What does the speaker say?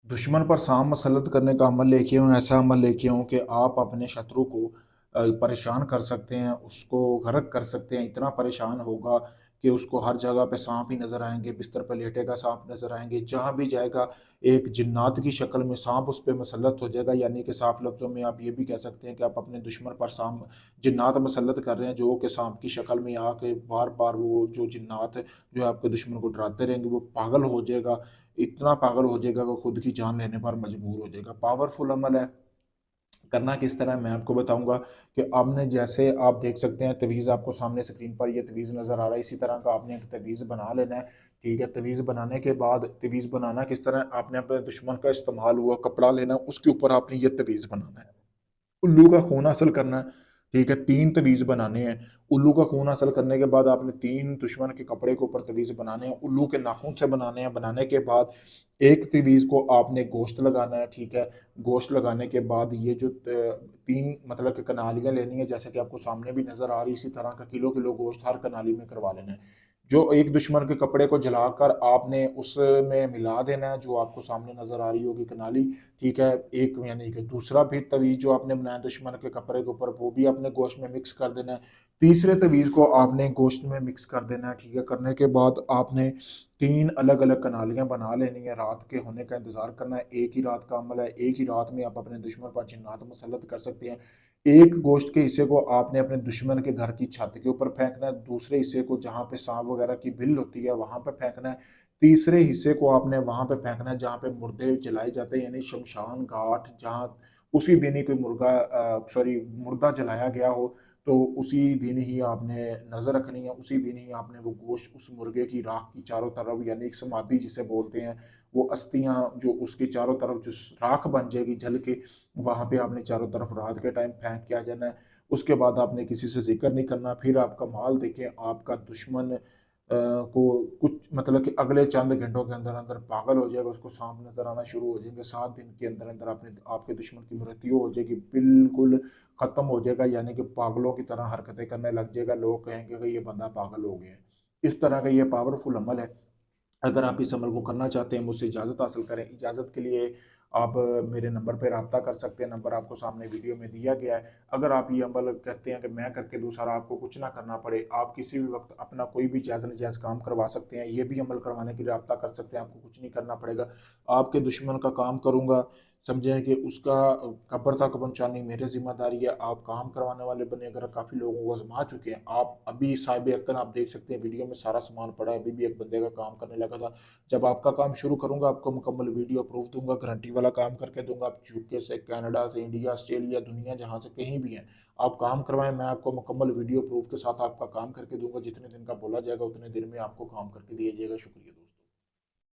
दुश्मन पर साम मसलत करने का अमल लेके हूँ, ऐसा अमल लेके हूँ कि आप अपने शत्रु को परेशान कर सकते हैं, उसको गर्क कर सकते हैं। इतना परेशान होगा कि उसको हर जगह पे सांप ही नजर आएंगे, बिस्तर पर लेटेगा सांप नजर आएंगे, जहां भी जाएगा एक जिन्नात की शक्ल में सांप उस पर मसलत हो जाएगा। यानी कि साफ लफ्जों में आप ये भी कह सकते हैं कि आप अपने दुश्मन पर सांप जिन्नात मसलत कर रहे हैं, जो कि सांप की शक्ल में आके बार बार वो जो जिन्नात है जो है आपके दुश्मन को डराते रहेंगे, वो पागल हो जाएगा। इतना पागल हो जाएगा कि खुद की जान लेने पर मजबूर हो जाएगा। पावरफुल अमल है। करना किस तरह मैं आपको बताऊंगा कि आपने जैसे आप देख सकते हैं तवीज़ आपको सामने स्क्रीन पर ये तवीज़ नज़र आ रहा है, इसी तरह का आपने एक तवीज़ बना लेना है। ठीक है, तवीज़ बनाने के बाद तवीज़ बनाना किस तरह, आपने अपने दुश्मन का इस्तेमाल हुआ कपड़ा लेना, उसके ऊपर आपने ये तवीज़ बनाना है। उल्लू का खून हासिल करना है। ठीक है, तीन तवीज़ बनाने हैं। उल्लू का खून हासिल करने के बाद आपने तीन दुश्मन के कपड़े के ऊपर तवीज़ बनाने हैं, उल्लू के नाखून से बनाने हैं। बनाने के बाद एक तवीज़ को आपने गोश्त लगाना है। ठीक है, गोश्त लगाने के बाद ये जो तीन मतलब कि कनालियाँ लेनी है, जैसे कि आपको सामने भी नज़र आ रही, इसी तरह का किलो किलो गोश्त हर कनाली में करवा लेना है। जो एक दुश्मन के कपड़े को जलाकर आपने उसमें मिला देना है, जो आपको सामने नज़र आ रही होगी कनाली। ठीक है, एक यानी कि दूसरा भी तवीज़ जो आपने बनाया दुश्मन के कपड़े के ऊपर, वो भी आपने गोश्त में मिक्स कर देना है। तीसरे तवीज़ को आपने गोश्त में मिक्स कर देना है। ठीक है, करने के बाद आपने तीन अलग अलग कनालियाँ बना लेनी है। रात के होने का इंतज़ार करना है। एक ही रात का अमल है, एक ही रात में आप अपने दुश्मन पर जिन्नात मुसल्लत कर सकते हैं। एक गोश्त के हिस्से को आपने अपने दुश्मन के घर की छत के ऊपर फेंकना है, दूसरे हिस्से को जहाँ पे सांप वगैरह की बिल होती है वहां पे फेंकना है, तीसरे हिस्से को आपने वहां पे फेंकना है जहाँ पे मुर्दे जलाए जाते हैं, यानी शमशान घाट जहाँ उसी दिन ही कोई मुर्गा सॉरी मुर्दा जलाया गया हो, तो उसी दिन ही आपने नजर रखनी है। उसी दिन ही आपने वो गोश्त उस मुर्गे की राख की चारों तरफ, यानी एक समाधि जिसे बोलते हैं, वो अस्थियां जो उसके चारों तरफ जो राख बन जाएगी जल के, वहां पे आपने चारों तरफ रात के टाइम फेंक के आ जाना है। उसके बाद आपने किसी से जिक्र नहीं करना। फिर आपका माल देखें, आपका दुश्मन को कुछ मतलब कि अगले चंद घंटों के अंदर अंदर पागल हो जाएगा, उसको सांप नजर आना शुरू हो जाएंगे। 7 दिन के अंदर अंदर आपने आपके दुश्मन की मृत्यु हो जाएगी, बिल्कुल खत्म हो जाएगा, यानी कि पागलों की तरह हरकतें करने लग जाएगा। लोग कहेंगे कि ये बंदा पागल हो गया है। इस तरह का ये पावरफुल अमल है। अगर आप इस अमल को करना चाहते हैं, मुझसे इजाज़त हासिल करें। इजाज़त के लिए आप मेरे नंबर पर रब्ता कर सकते हैं। नंबर आपको सामने वीडियो में दिया गया है। अगर आप ये अमल कहते हैं कि मैं करके दूँ सारा, आपको कुछ ना करना पड़े, आप किसी भी वक्त अपना कोई भी जायज़ नजायज़ काम करवा सकते हैं। ये भी अमल करवाने के लिए रब्ता कर सकते हैं, आपको कुछ नहीं करना पड़ेगा। आपके दुश्मन का काम करूँगा, समझें कि उसका कब्र तक पहुँचानी मेरी जिम्मेदारी है। आप काम करवाने वाले बने, अगर काफ़ी लोगों को आजमा चुके हैं आप। अभी साहिब अक्कन आप देख सकते हैं वीडियो में सारा सामान पड़ा है, अभी भी एक बंदे का काम करने लगा था। जब आपका काम शुरू करूंगा आपको मुकम्मल वीडियो प्रूफ दूंगा, गारंटी वाला काम करके दूंगा। आप यूके से, कनाडा से, इंडिया, ऑस्ट्रेलिया, दुनिया जहां से कहीं भी हैं, आप काम करवाएं, मैं आपको मुकम्मल वीडियो प्रूफ के साथ आपका काम करके दूंगा। जितने दिन का बोला जाएगा उतने दिन में आपको काम करके दिया जाएगा। शुक्रिया।